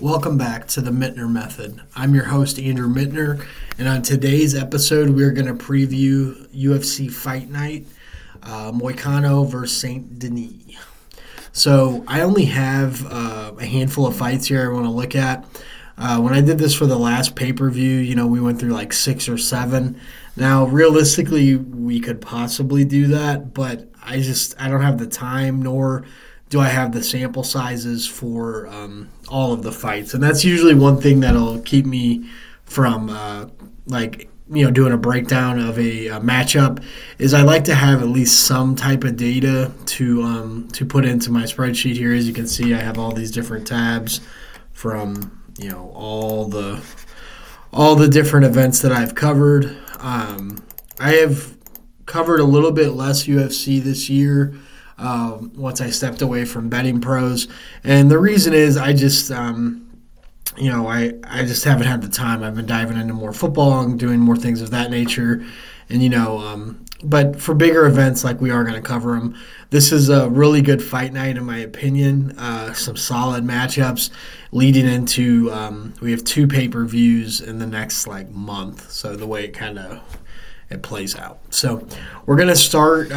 Welcome back to the Mintner Method. I'm your host, Andrew Mintner, and on today's episode, we're going to preview UFC Fight Night, Moicano versus Saint Denis. So I only have a handful of fights here I want to look at. When I did this for the last pay-per-view, we went through like 6 or 7. Now, realistically, we could possibly do that, but I don't have the time, nor do I have the sample sizes for all of the fights. And that's usually one thing that'll keep me from doing a breakdown of a matchup, is I like to have at least some type of data to put into my spreadsheet here. As you can see, I have all these different tabs from all the different events that I've covered. I have covered a little bit less UFC this year once I stepped away from betting pros, and the reason is I just haven't had the time. I've been diving into more football and doing more things of that nature, and but for bigger events, like we are going to cover them, this is a really good fight night in my opinion. Some solid matchups leading into we have 2 pay-per-views in the next month, so the way it plays out. So we're going to start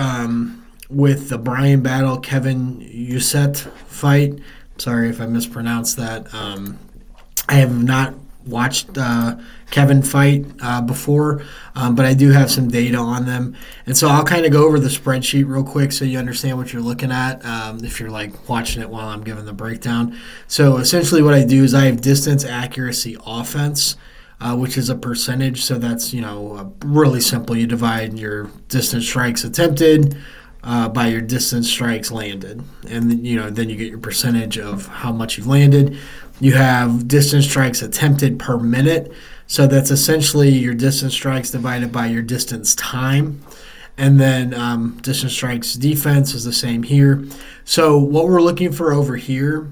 with the Brian Battle Kevin Usyk fight. Sorry if I mispronounced that. I have not watched Kevin fight before, but I do have some data on them. And so I'll kind of go over the spreadsheet real quick so you understand what you're looking at if you're watching it while I'm giving the breakdown. So essentially what I do is I have distance, accuracy, offense, which is a percentage. So that's, really simple. You divide your distance strikes attempted by your distance strikes landed. And then you get your percentage of how much you've landed. You have distance strikes attempted per minute. So that's essentially your distance strikes divided by your distance time. And then distance strikes defense is the same here. So what we're looking for over here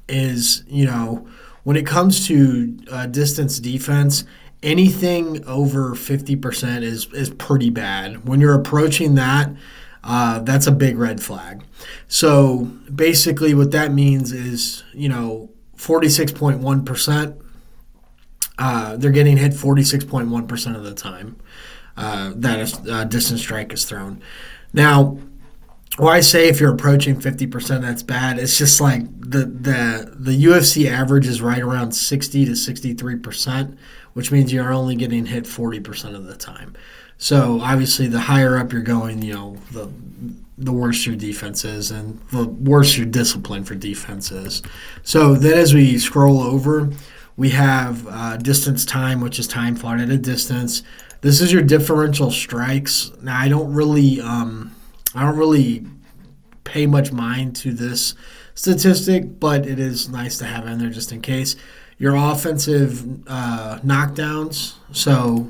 is, when it comes to distance defense, anything over 50% is pretty bad. When you're approaching that, that's a big red flag. So basically what that means is, 46.1%, they're getting hit 46.1% of the time that a distance strike is thrown. Now, why I say if you're approaching 50%, that's bad. It's just like the UFC average is right around 60 to 63%, which means you're only getting hit 40% of the time. So obviously, the higher up you're going, the worse your defense is, and the worse your discipline for defense is. So then, as we scroll over, we have distance time, which is time fought at a distance. This is your differential strikes. Now, I don't really pay much mind to this statistic, but it is nice to have in there just in case. Your offensive knockdowns, so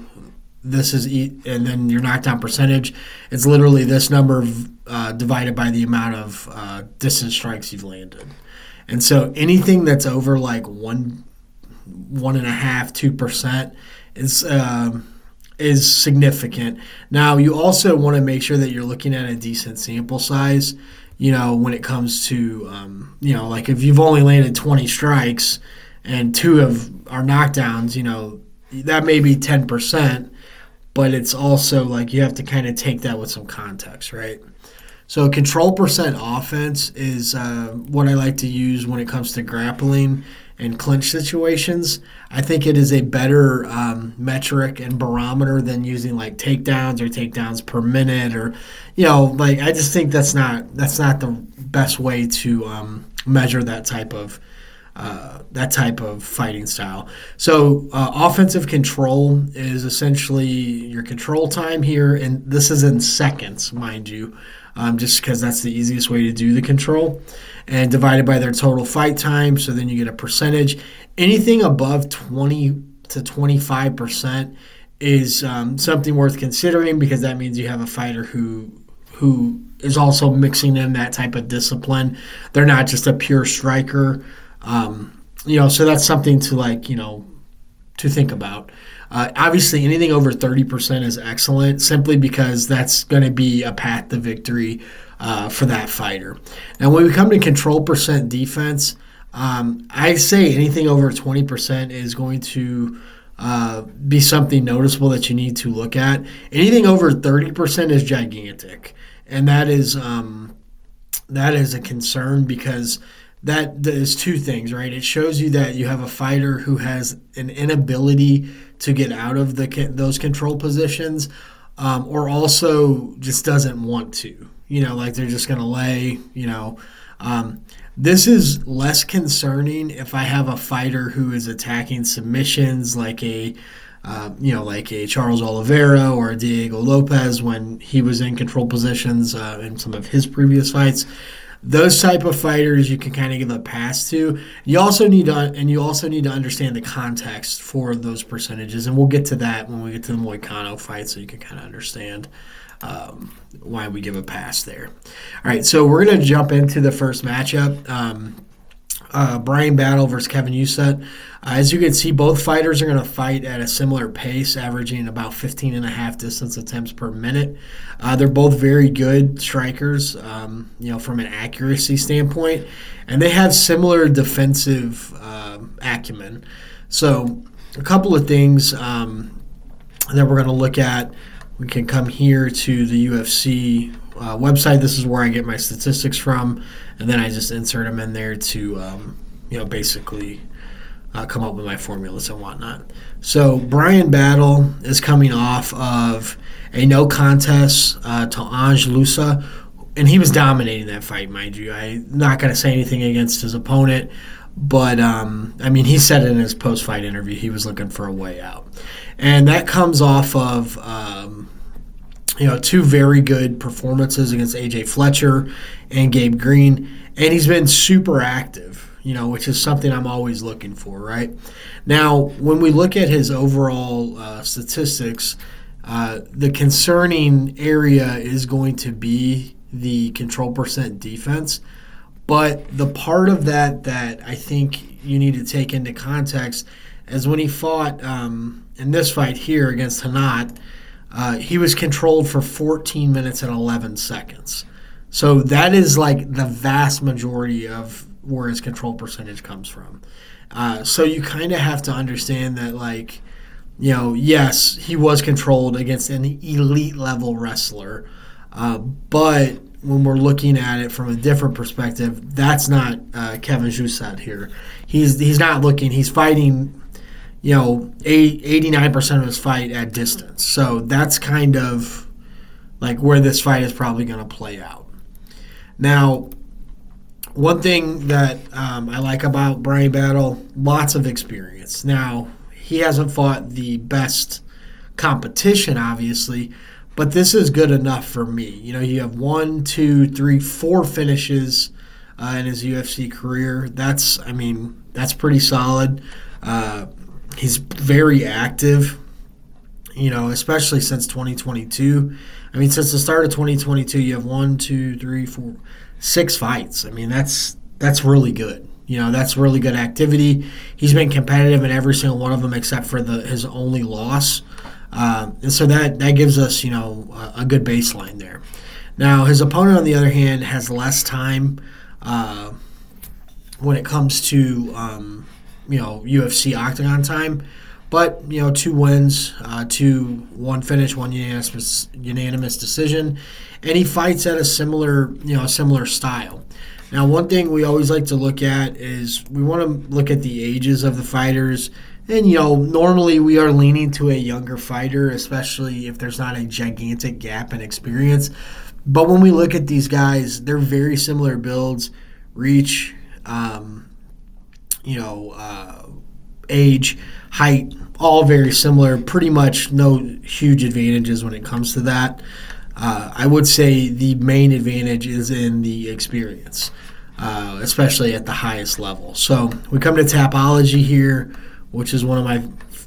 this is, and then your knockdown percentage, it's literally this number divided by the amount of distance strikes you've landed. And so anything that's over 1.5%, 2% is significant. Now, you also want to make sure that you're looking at a decent sample size, when it comes to, if you've only landed 20 strikes and 2 are knockdowns, that may be 10%, but it's also you have to kind of take that with some context, right? So control percent offense is what I like to use when it comes to grappling and clinch situations. I think it is a better metric and barometer than using takedowns or takedowns per minute, or I just think that's not the best way to measure that type of fighting style. So offensive control is essentially your control time here, and this is in seconds, mind you, just because that's the easiest way to do the control, and divided by their total fight time, so then you get a percentage. Anything above 20 to 25% is something worth considering, because that means you have a fighter who is also mixing in that type of discipline. They're not just a pure striker. So that's something to to think about. Obviously, anything over 30% is excellent, simply because that's going to be a path to victory for that fighter. Now, when we come to control percent defense, I say anything over 20% is going to be something noticeable that you need to look at. Anything over 30% is gigantic, and that is a concern because that is two things, right? It shows you that you have a fighter who has an inability to get out of those control positions, or also just doesn't want to. Like they're just going to lay. This is less concerning if I have a fighter who is attacking submissions like like a Charles Oliveira or a Diego Lopez when he was in control positions in some of his previous fights. Those type of fighters you can kind of give a pass to. You also need to understand the context for those percentages, and we'll get to that when we get to the Moicano fight, so you can kind of understand why we give a pass there. All right, so we're going to jump into the first matchup. Bryan Battle versus Kevin Usyk. As you can see, both fighters are going to fight at a similar pace, averaging about 15 and a half distance attempts per minute. They're both very good strikers, from an accuracy standpoint, and they have similar defensive acumen. So a couple of things that we're going to look at. We can come here to the UFC website. This is where I get my statistics from, and then I just insert them in there to, basically come up with my formulas and whatnot. So Bryan Battle is coming off of a no contest to Ange Lusa, and he was dominating that fight, mind you. I'm not going to say anything against his opponent, but he said in his post-fight interview he was looking for a way out, and that comes off of two very good performances against AJ Fletcher and Gabe Green, and he's been super active, which is something I'm always looking for, right? Now, when we look at his overall statistics, the concerning area is going to be the control percent defense, but the part of that I think you need to take into context is when he fought in this fight here against Hanat, he was controlled for 14 minutes and 11 seconds. So that is like the vast majority of where his control percentage comes from. So you kind of have to understand that, yes, he was controlled against an elite level wrestler, but when we're looking at it from a different perspective, that's not Kevin Usyk here. He's not looking. He's fighting 89% of his fight at distance. So that's kind of like where this fight is probably going to play out. Now, one thing that I like about Bryan Battle, lots of experience. Now, he hasn't fought the best competition, obviously, but this is good enough for me. You have 1, 2, 3, 4 finishes in his UFC career. That's pretty solid. He's very active, especially since 2022. Since the start of 2022, you have 1, 2, 3, 4, 6 fights. That's really good. That's really good activity. He's been competitive in every single one of them except for his only loss. And so that gives us, a good baseline there. Now, his opponent, on the other hand, has less time when it comes to UFC octagon time, but 2 wins, 1 finish, 1 unanimous decision, and he fights at a similar style. Now, one thing we always like to look at is we want to look at the ages of the fighters, and normally we are leaning to a younger fighter, especially if there's not a gigantic gap in experience. But when we look at these guys, they're very similar builds, reach, age, height, all very similar. Pretty much no huge advantages when it comes to that. I would say the main advantage is in the experience, especially at the highest level. So we come to Tapology here, which is one of my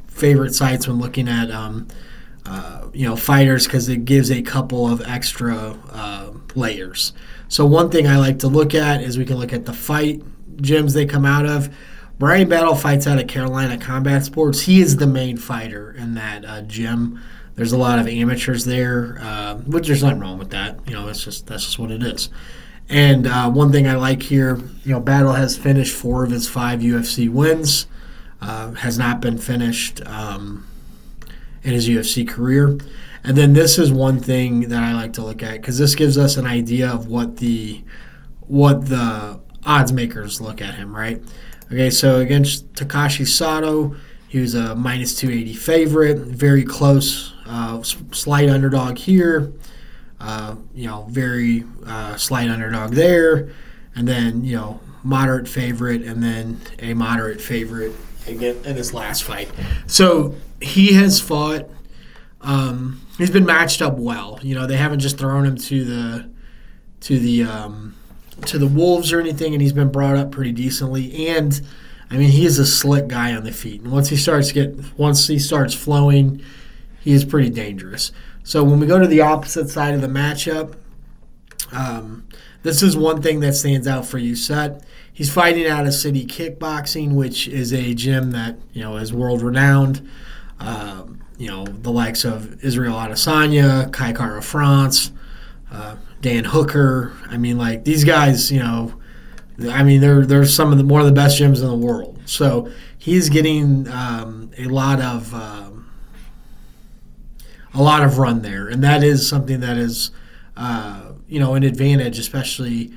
favorite sites when looking at fighters, because it gives a couple of extra layers. So one thing I like to look at is we can look at the fight gyms they come out of. Bryan Battle fights out of Carolina Combat Sports. He is the main fighter in that gym. There's a lot of amateurs there, which there's nothing wrong with that. That's just what it is. And one thing I like here, Battle has finished 4 of his 5 UFC wins, has not been finished in his UFC career. And then this is one thing that I like to look at because this gives us an idea of what the odds makers look at him, right? Okay, so against Takashi Sato, he was a minus 280 favorite, very close, slight underdog here, very slight underdog there, and then, moderate favorite, and then a moderate favorite again in his last fight. So he has fought, he's been matched up well. They haven't just thrown him to the wolves or anything, and he's been brought up pretty decently. And he is a slick guy on the feet, and once he starts flowing, he is pretty dangerous. So when we go to the opposite side of the matchup, this is one thing that stands out for Usyk. He's fighting out of City Kickboxing, which is a gym that is world renowned. The likes of Israel Adesanya, Kai Kara France, Dan Hooker. These guys, they're some of one of the best gyms in the world. So he's getting a lot of run there, and that is something that is an advantage, especially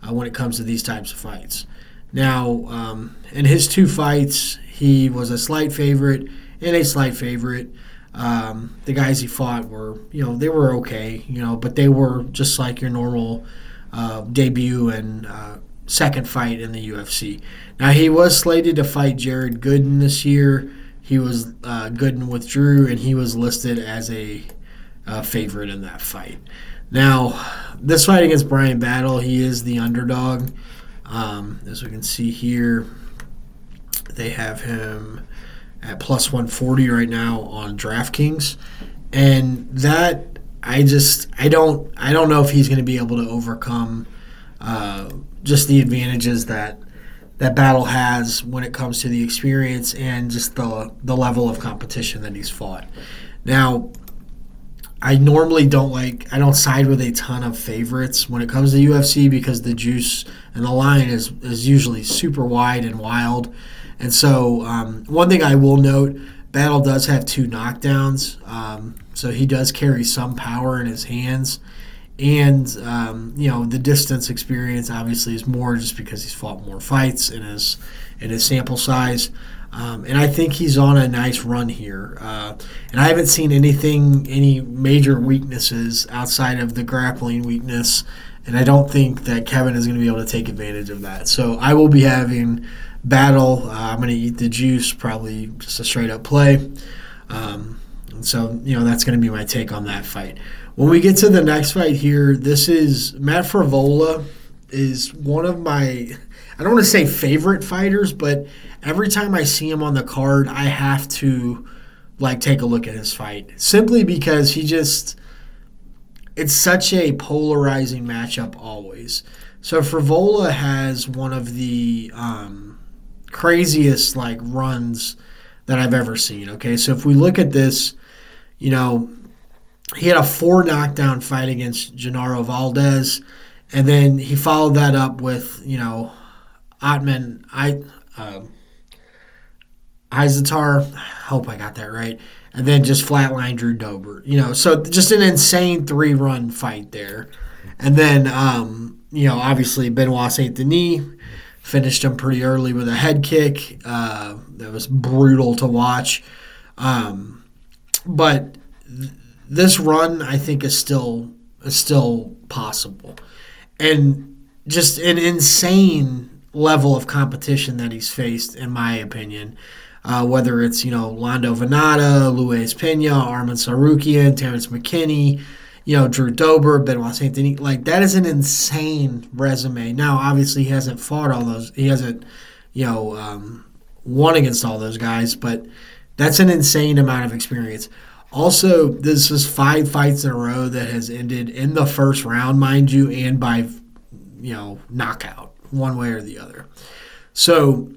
when it comes to these types of fights. Now, in his 2 fights, he was a slight favorite and a slight favorite. The guys he fought were, they were okay, but they were just like your normal debut and second fight in the UFC. Now, he was slated to fight Jared Gooden this year. He was Gooden withdrew, and he was listed as a favorite in that fight. Now, this fight against Brian Battle, he is the underdog. As we can see here, they have him at plus 140 right now on DraftKings, and that I don't know if he's going to be able to overcome just the advantages that Battle has when it comes to the experience and just the level of competition that he's fought. Now, I normally don't side with a ton of favorites when it comes to UFC because the juice and the line is usually super wide and wild. And so one thing I will note, Battle does have 2 knockdowns, so he does carry some power in his hands. And, the distance experience obviously is more just because he's fought more fights in his sample size. And I think he's on a nice run here. And I haven't seen any major weaknesses outside of the grappling weakness. And I don't think that Kevin is going to be able to take advantage of that. So I will be having Battle. I'm going to eat the juice, probably just a straight-up play. And so, that's going to be my take on that fight. When we get to the next fight here, this is Matt Frevola is one of my, I don't want to say favorite fighters, but every time I see him on the card, I have to take a look at his fight simply because it's such a polarizing matchup always. So Frevola has one of the craziest runs that I've ever seen. Okay, so if we look at this, he had a 4 knockdown fight against Gennaro Valdez, and then he followed that up with Otman Izatar. Hope I got that right. And then just flatline Drew Dober. So just an insane 3-run fight there. And then obviously Benoit Saint Denis finished him pretty early with a head kick. That was brutal to watch. But this run, I think, is still possible. And just an insane level of competition that he's faced, in my opinion. Whether it's, Lando Venata, Luis Pena, Arman Sarukian, Terrence McKinney, Drew Dober, Benoit Saint Denis. That is an insane resume. Now, obviously, he hasn't fought all those. He hasn't, won against all those guys, but that's an insane amount of experience. Also, this is 5 fights in a row that has ended in the first round, mind you, and by, knockout, one way or the other. So,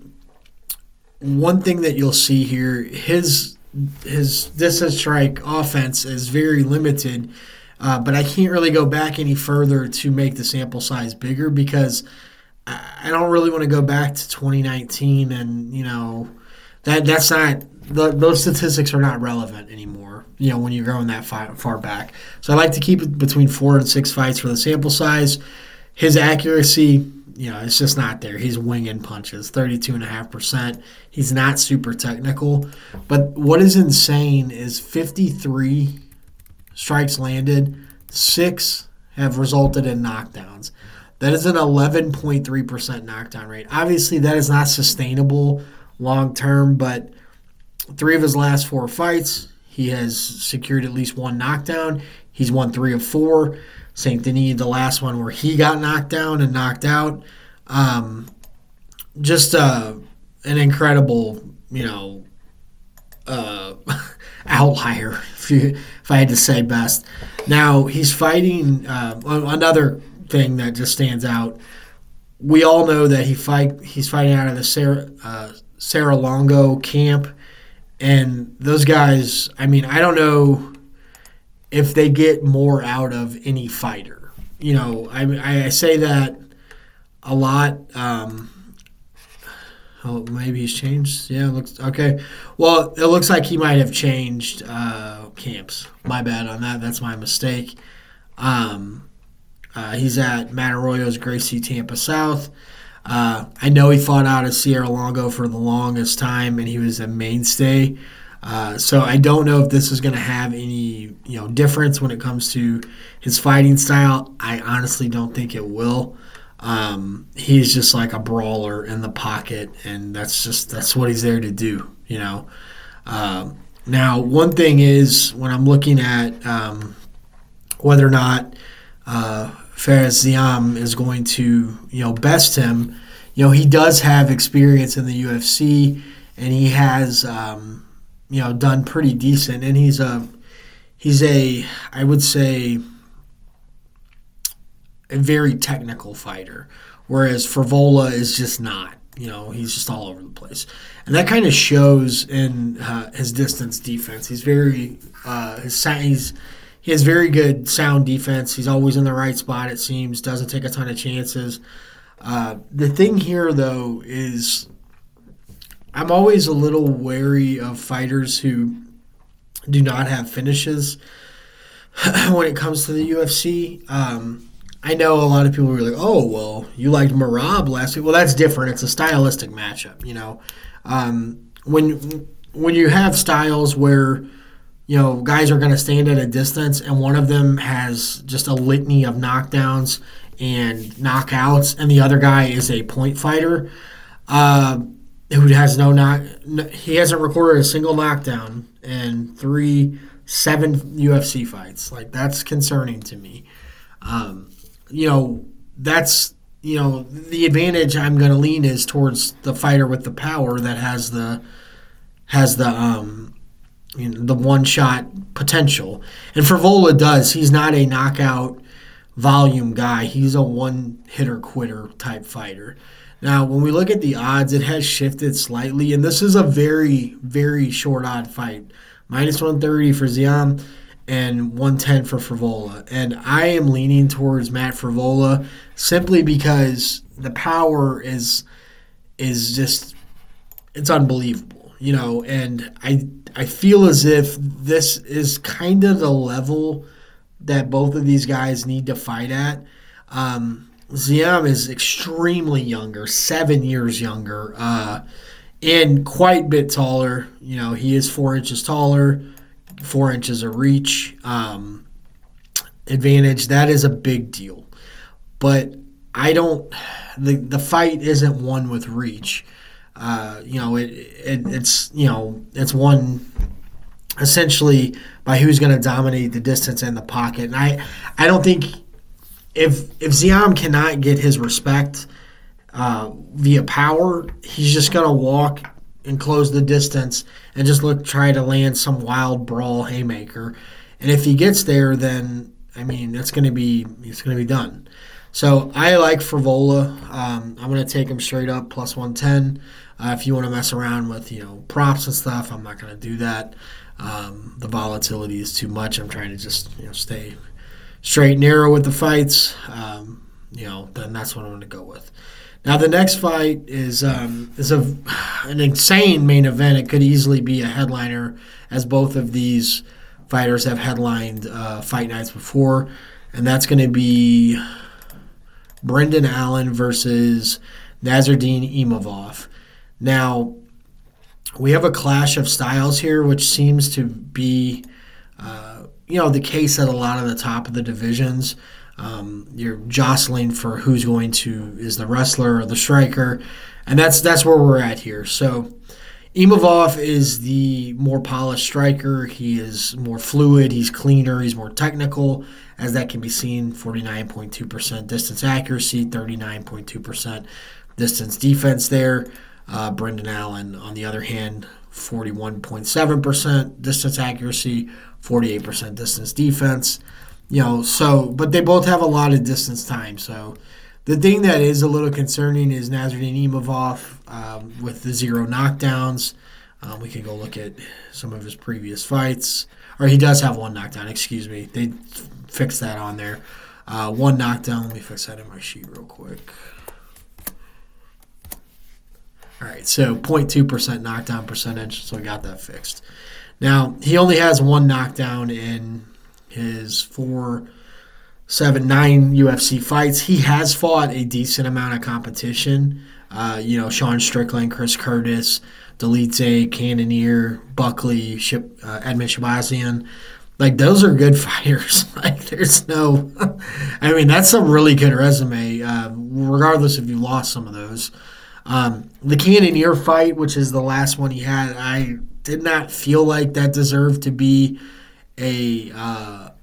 one thing that you'll see here, his distance strike offense is very limited But I can't really go back any further to make the sample size bigger because I don't really want to go back to 2019 and that's not those statistics are not relevant anymore. When you're going that far back, so I like to keep it between 4 and 6 fights for the sample size. His accuracy, it's just not there. He's winging punches, 32.5%. He's not super technical, but what is insane is 53 strikes landed, 6 have resulted in knockdowns. That is an 11.3% knockdown rate. Obviously, that is not sustainable long term, but 3 of his last 4 fights, he has secured at least 1 knockdown. He's won 3 of 4. Saint Denis, the last one where he got knocked down and knocked out. Just an incredible, outlier, if I had to say best. Now, he's fighting another thing that just stands out. We all know that he's fighting out of the Sarah Longo camp, and those guys, I don't know if they get more out of any fighter. I say that a lot. Maybe he's changed. Yeah, it looks okay. Well, it looks like he might have changed camps. My bad on that. That's my mistake. He's at Matt Arroyo's Gracie Tampa South. I know he fought out of Sierra Longo for the longest time, and he was a mainstay. So I don't know if this is going to have any difference when it comes to his fighting style. I honestly don't think it will. He's just like a brawler in the pocket, and that's what he's there to do. Now, one thing is when I'm looking at whether or not Fares Ziam is going to best him, he does have experience in the UFC, and he has done pretty decent, and he's a I would say a very technical fighter, whereas Frevola is just not. He's just all over the place, and that kind of shows in his distance defense. He's very he has very good sound defense. He's always in the right spot. It seems doesn't take a ton of chances. The thing here, though, is I'm always a little wary of fighters who do not have finishes when it comes to the UFC. I know a lot of people are like, oh, well, you liked Marab last week. Well, that's different. It's a stylistic matchup, When you have styles where, guys are going to stand at a distance and one of them has just a litany of knockdowns and knockouts and the other guy is a point fighter who has he hasn't recorded a single knockdown in 7 UFC fights. Like, that's concerning to me. That's the advantage I'm going to lean is towards the fighter with the power that has the one shot potential, and Frevola does. He's not a knockout volume guy. He's a one hitter quitter type fighter. Now, when we look at the odds, it has shifted slightly, and this is a very, very short odd fight. -130 for Ziam and 110 for Frevola. And I am leaning towards Matt Frevola simply because the power is just, it's unbelievable, and I feel as if this is kind of the level that both of these guys need to fight at. Ziam is extremely younger, 7 years younger, and quite a bit taller. He is 4 inches taller, 4 inches of reach advantage. That is a big deal. But the fight isn't won with reach. It's won essentially by who's going to dominate the distance and the pocket. And I don't think if Ziam cannot get his respect via power, he's just going to walk and close the distance and just try to land some wild brawl haymaker. And if he gets there, then it's going to be done. So I like Frevola. I'm going to take him straight up +110. If you want to mess around with props and stuff, I'm not going to do that. The volatility is too much. I'm trying to just stay straight and narrow with the fights, then that's what I'm going to go with. Now the next fight is an insane main event. It could easily be a headliner, as both of these fighters have headlined fight nights before, and that's going to be Brendan Allen versus Nasruddin Imavov. Now, we have a clash of styles here, which seems to be, the case at a lot of the top of the divisions. You're jostling for is the wrestler or the striker, and that's where we're at here. So, Imavov is the more polished striker. He is more fluid. He's cleaner. He's more technical, as that can be seen. 49.2% distance accuracy, 39.2% distance defense there. Brendan Allen, on the other hand, 41.7% distance accuracy, 48% distance defense. But they both have a lot of distance time. So the thing that is a little concerning is Nasruddin Imavov with the 0 knockdowns. We can go look at some of his previous fights. Or he does have 1 knockdown, excuse me. They fixed that on there. 1 knockdown. Let me fix that in my sheet real quick. All right, so 0.2% knockdown percentage, so we got that fixed. Now, he only has 1 knockdown in his 9 UFC fights. He has fought a decent amount of competition. Sean Strickland, Chris Curtis, Dolidze, Cannonier, Buckley, Edmund Shabazian. Like, those are good fighters. There's no... that's a really good resume, regardless if you lost some of those. The Cannonier fight, which is the last one he had, I did not feel like that deserved to be a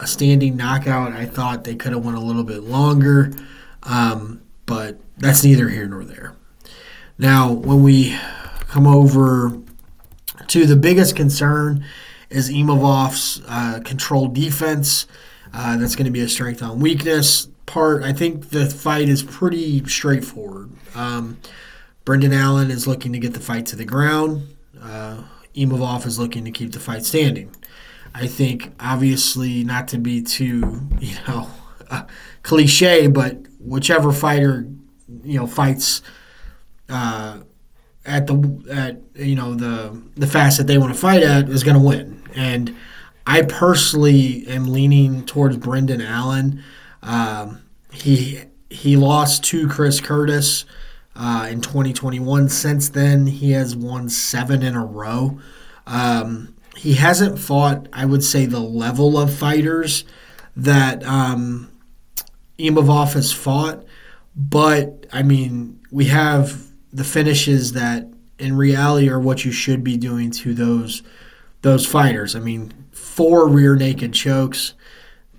standing knockout. I thought they could have went a little bit longer, but that's neither here nor there. Now, when we come over to the biggest concern is Imavov's controlled defense. That's going to be a strength on weakness part. I think the fight is pretty straightforward. Brendan Allen is looking to get the fight to the ground. Imavov is looking to keep the fight standing. I think, obviously, not to be too, cliche, but whichever fighter, fights at the fast that they want to fight at is going to win. And I personally am leaning towards Brendan Allen. He lost to Chris Curtis in 2021. Since then, he has won 7 in a row. He hasn't fought, I would say, the level of fighters that Imavov has fought. But, we have the finishes that, in reality, are what you should be doing to those fighters. 4 rear naked chokes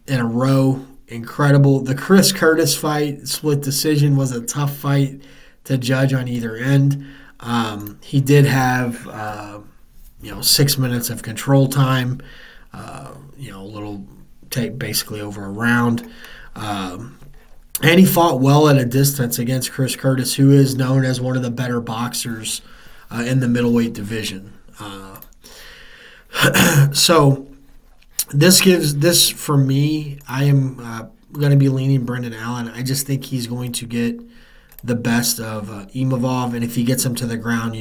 in a row. Incredible. The Chris Curtis fight, split decision, was a tough fight to judge on either end. He did have, 6 minutes of control time, a little take basically over a round. And he fought well at a distance against Chris Curtis, who is known as one of the better boxers in the middleweight division. So this for me, I am going to be leaning Brendan Allen. I just think he's going to get the best of Imavov, and if he gets him to the ground,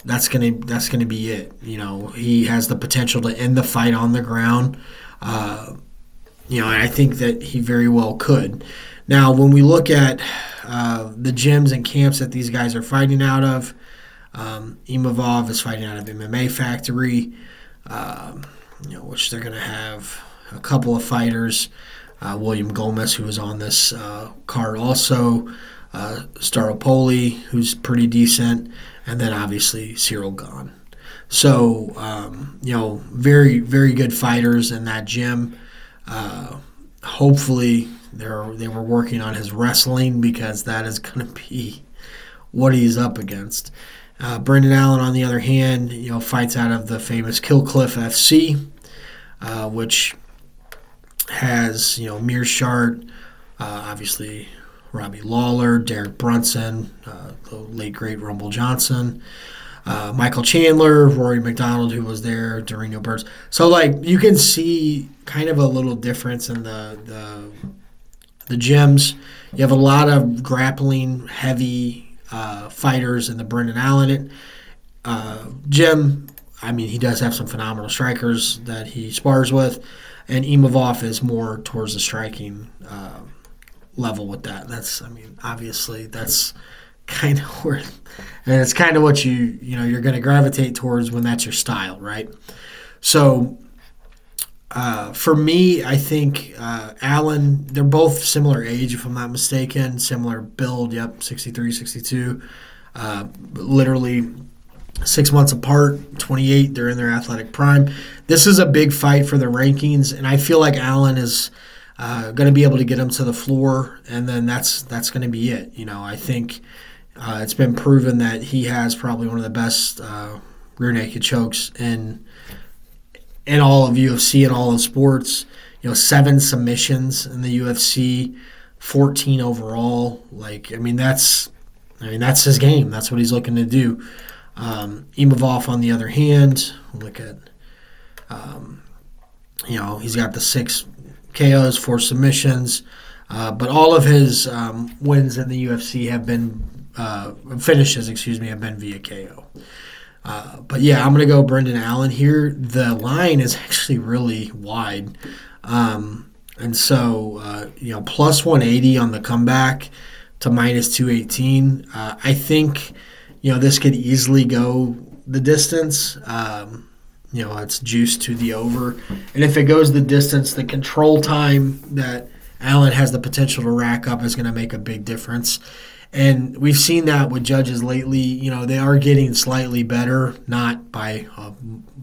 that's gonna be it. He has the potential to end the fight on the ground. And I think that he very well could. Now, when we look at the gyms and camps that these guys are fighting out of, Imavov is fighting out of MMA Factory, which they're going to have a couple of fighters. William Gomez, who was on this card also, Staropoli, who's pretty decent, and then obviously Cyril Gahn. So, very, very good fighters in that gym. Hopefully, they were working on his wrestling, because that is going to be what he's up against. Brendan Allen, on the other hand, fights out of the famous Killcliff FC, which has, Mearshart, obviously Robbie Lawler, Derek Brunson, the late great Rumble Johnson. Michael Chandler, Rory McDonald, who was there, Dorino Burns. So like you can see kind of a little difference in the gyms. You have a lot of grappling heavy fighters in the Brendan Allen gym. I mean, he does have some phenomenal strikers that he spars with, and Imavov is more towards the striking level with that. That's, I mean, obviously that's kind of where, and it's kind of what you're going to gravitate towards when that's your style, right? So for me, I think Allen, they're both similar age, if I'm not mistaken, similar build. Yep, 63, 62, literally 6 months apart, 28. They're in their athletic prime. This is a big fight for the rankings, and I feel like Allen is going to be able to get him to the floor, and then that's going to be it. I think it's been proven that he has probably one of the best rear naked chokes in all of UFC and all of sports. 7 submissions in the UFC, 14 overall. That's his game. That's what he's looking to do. Imavov, on the other hand, look at, he's got the 6 KOs, 4 submissions, but all of his wins in the UFC have been finishes, have been via KO. But yeah, I'm going to go Brendan Allen here. The line is actually really wide. And so, plus 180 on the comeback to minus 218. I think, this could easily go the distance. It's juiced to the over. And if it goes the distance, the control time that Allen has the potential to rack up is going to make a big difference. And we've seen that with judges lately. They are getting slightly better, not by a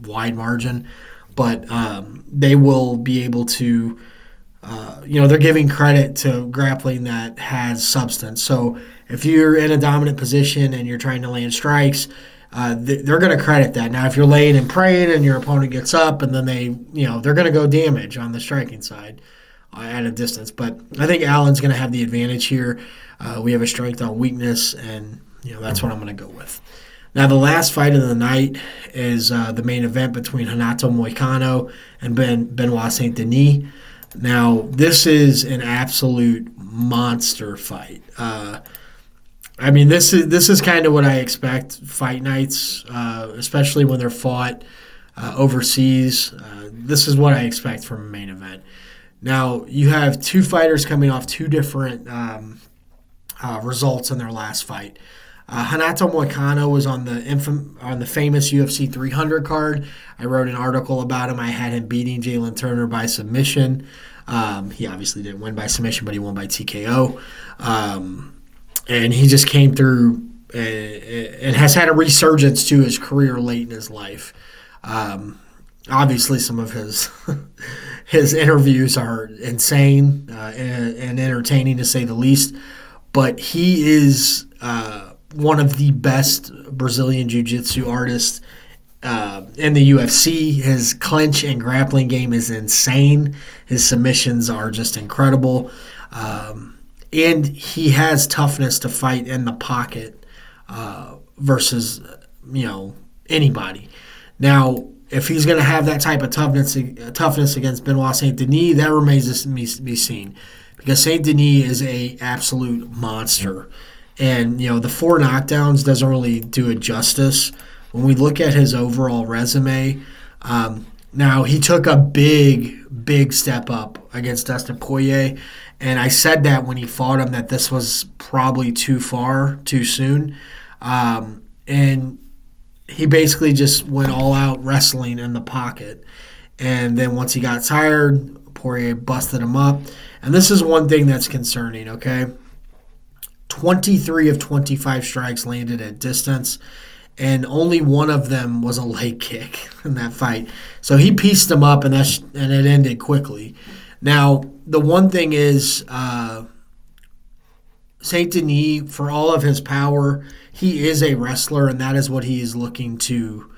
wide margin, but they will be able to, they're giving credit to grappling that has substance. So if you're in a dominant position and you're trying to land strikes, they're going to credit that. Now, if you're laying and praying and your opponent gets up and then they're going to go damage on the striking side at a distance. But I think Allen's going to have the advantage here. We have a strength on weakness, and that's what I'm going to go with. Now, the last fight of the night is the main event between Renato Moicano and Benoit Saint Denis. Now, this is an absolute monster fight. This is kind of what I expect fight nights, especially when they're fought overseas. This is what I expect from a main event. Now, you have 2 fighters coming off 2 different results in their last fight. Renato Moicano was on the famous UFC 300 card. I wrote an article about him. I had him beating Jalen Turner by submission. He obviously didn't win by submission, but he won by TKO. And he just came through and has had a resurgence to his career late in his life. Obviously, some of his his interviews are insane and entertaining, to say the least. But he is one of the best Brazilian jiu-jitsu artists in the UFC. His clinch and grappling game is insane. His submissions are just incredible. And he has toughness to fight in the pocket versus, anybody. Now, if he's going to have that type of toughness against Benoit Saint Denis, that remains to be seen. Because Saint Denis is a absolute monster. And, the 4 knockdowns doesn't really do it justice. When we look at his overall resume, now he took a big step up against Dustin Poirier. And I said that when he fought him, that this was probably too far, too soon. And he basically just went all out wrestling in the pocket. And then once he got tired, Poirier busted him up. And this is one thing that's concerning, okay? 23 of 25 strikes landed at distance, and only one of them was a leg kick in that fight. So he pieced him up, and it ended quickly. Now, the one thing is, Saint Denis, for all of his power, he is a wrestler, and that is what he is looking to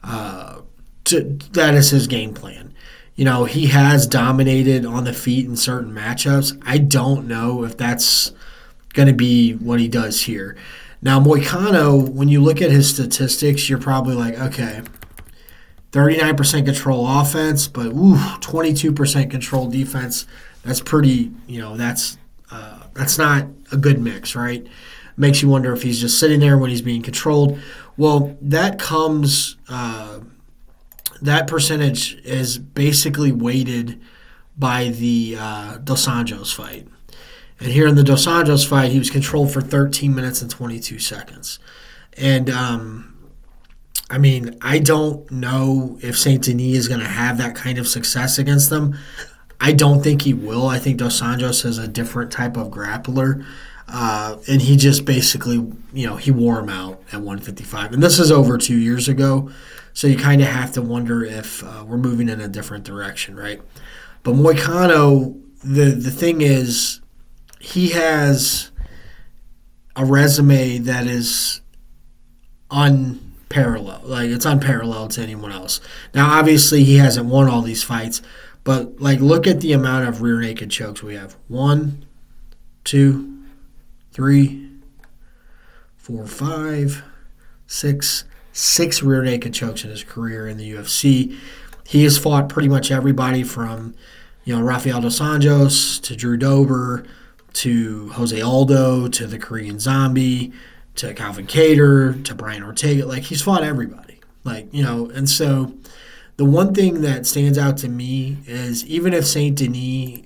that is his game plan. He has dominated on the feet in certain matchups. I don't know if that's going to be what he does here. Now, Moicano, when you look at his statistics, you're probably like, okay, 39% control offense, but 22% control defense. That's pretty, that's not a good mix, right? Makes you wonder if he's just sitting there when he's being controlled. Well, that percentage is basically weighted by the Dos Anjos fight. And here in the Dos Anjos fight, he was controlled for 13 minutes and 22 seconds. And, I don't know if Saint Denis is going to have that kind of success against them. I don't think he will. I think Dos Anjos is a different type of grappler. And he just basically, he wore him out at 155. And this is over 2 years ago. So you kind of have to wonder if we're moving in a different direction, right? But Moicano, the thing is, he has a resume that is unparalleled. Like, it's unparalleled to anyone else. Now, obviously, he hasn't won all these fights. But, look at the amount of rear naked chokes we have. 1, 2, 3, 4, 5, 6. 6 rear naked chokes in his career in the UFC. He has fought pretty much everybody from, Rafael Dos Anjos to Drew Dober to Jose Aldo to the Korean Zombie to Calvin Kattar to Brian Ortega. He's fought everybody. And so the one thing that stands out to me is even if Saint Denis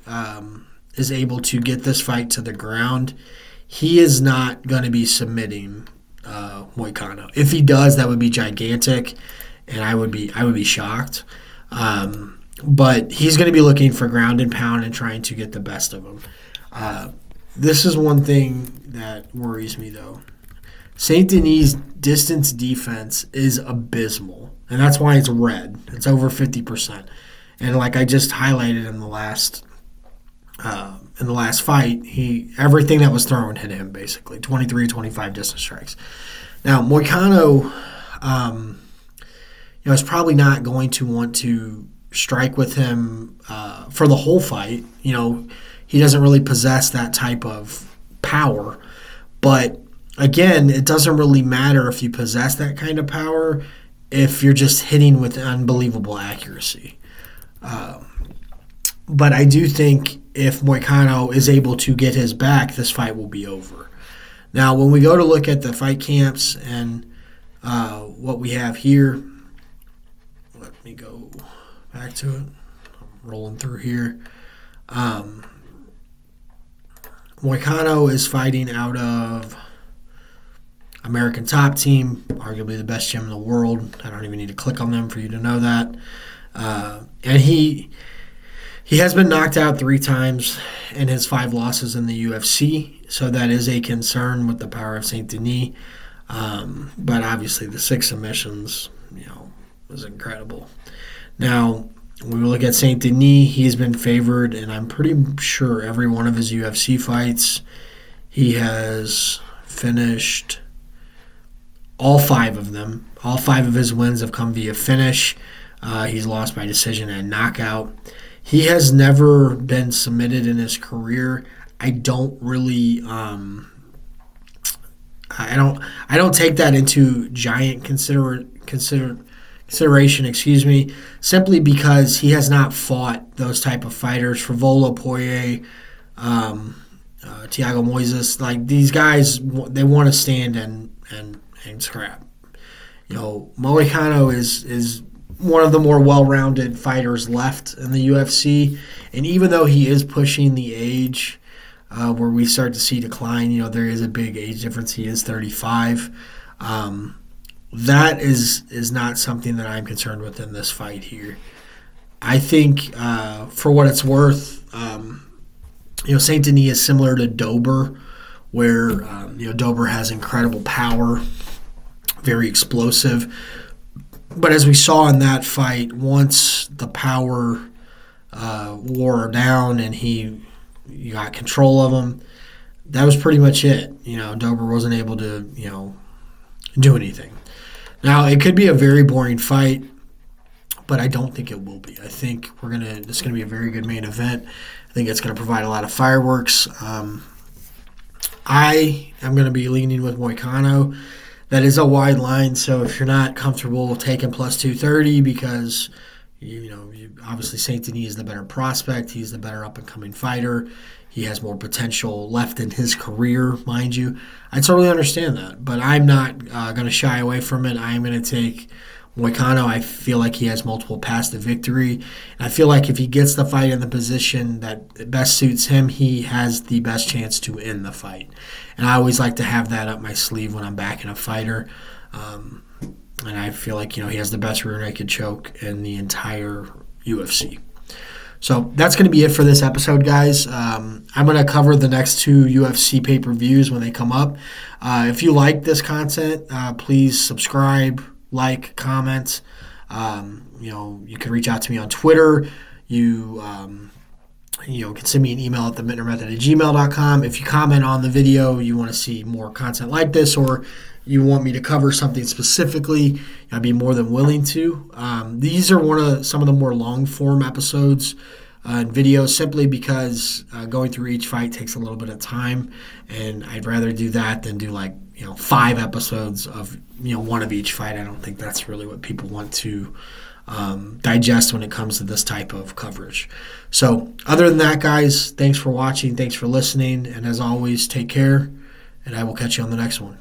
is able to get this fight to the ground, he is not going to be submitting Moicano. If he does, that would be gigantic, and I would be shocked. But he's going to be looking for ground and pound and trying to get the best of him. This is one thing that worries me, though. Saint Denis' distance defense is abysmal, and that's why it's red. It's over 50%. And like I just highlighted in the last fight, everything that was thrown hit him, basically. 23, 25 distance strikes. Now, Moicano, is probably not going to want to strike with him for the whole fight. He doesn't really possess that type of power. But, again, it doesn't really matter if you possess that kind of power if you're just hitting with unbelievable accuracy. But I do think if Moicano is able to get his back, this fight will be over. Now, when we go to look at the fight camps and what we have here, let me go back to it. I'm rolling through here. Moicano is fighting out of American Top Team, arguably the best gym in the world. I don't even need to click on them for you to know that. And he has been knocked out 3 times in his 5 losses in the UFC, so that is a concern with the power of Saint Denis. But obviously the 6 submissions, was incredible. Now, when we look at Saint Denis, he's been favored, and I'm pretty sure every one of his UFC fights, he has finished all 5 of them. All 5 of his wins have come via finish. He's lost by decision and knockout. He has never been submitted in his career. I don't really I don't take that into giant consideration, simply because he has not fought those type of fighters. Frivolo, Poirier, Thiago Moises, these guys, they want to stand and scrap. Moicano is one of the more well-rounded fighters left in the UFC, and even though he is pushing the age where we start to see decline, there is a big age difference. He is 35. That is not something that I'm concerned with in this fight here. I think, for what it's worth, Saint Denis is similar to Dober, where Dober has incredible power, very explosive. But as we saw in that fight, once the power wore down and you got control of him, that was pretty much it. Dober wasn't able to, do anything. Now, it could be a very boring fight, but I don't think it will be. I think it's going to be a very good main event. I think it's going to provide a lot of fireworks. I am going to be leaning with Moicano. That is a wide line, so if you're not comfortable taking plus 230 because obviously Saint Denis is the better prospect, he's the better up and coming fighter, he has more potential left in his career, mind you. I totally understand that, but I'm not going to shy away from it. I'm going to take Moicano. I feel like he has multiple paths to victory. And I feel like if he gets the fight in the position that best suits him, he has the best chance to end the fight. And I always like to have that up my sleeve when I'm backing a fighter. And I feel like, he has the best rear naked choke in the entire UFC. So that's going to be it for this episode, guys. I'm going to cover the next two UFC pay-per-views when they come up. If you like this content, please subscribe, like, comment. You can reach out to me on Twitter. You can send me an email at themintnermethod@gmail.com. If you comment on the video, you want to see more content like this, or you want me to cover something specifically, I'd be more than willing to. These are some of the more long-form episodes and videos, simply because going through each fight takes a little bit of time, and I'd rather do that than do 5 episodes of one of each fight. I don't think that's really what people want to digest when it comes to this type of coverage. So other than that, guys, thanks for watching, thanks for listening, and as always, take care, and I will catch you on the next one.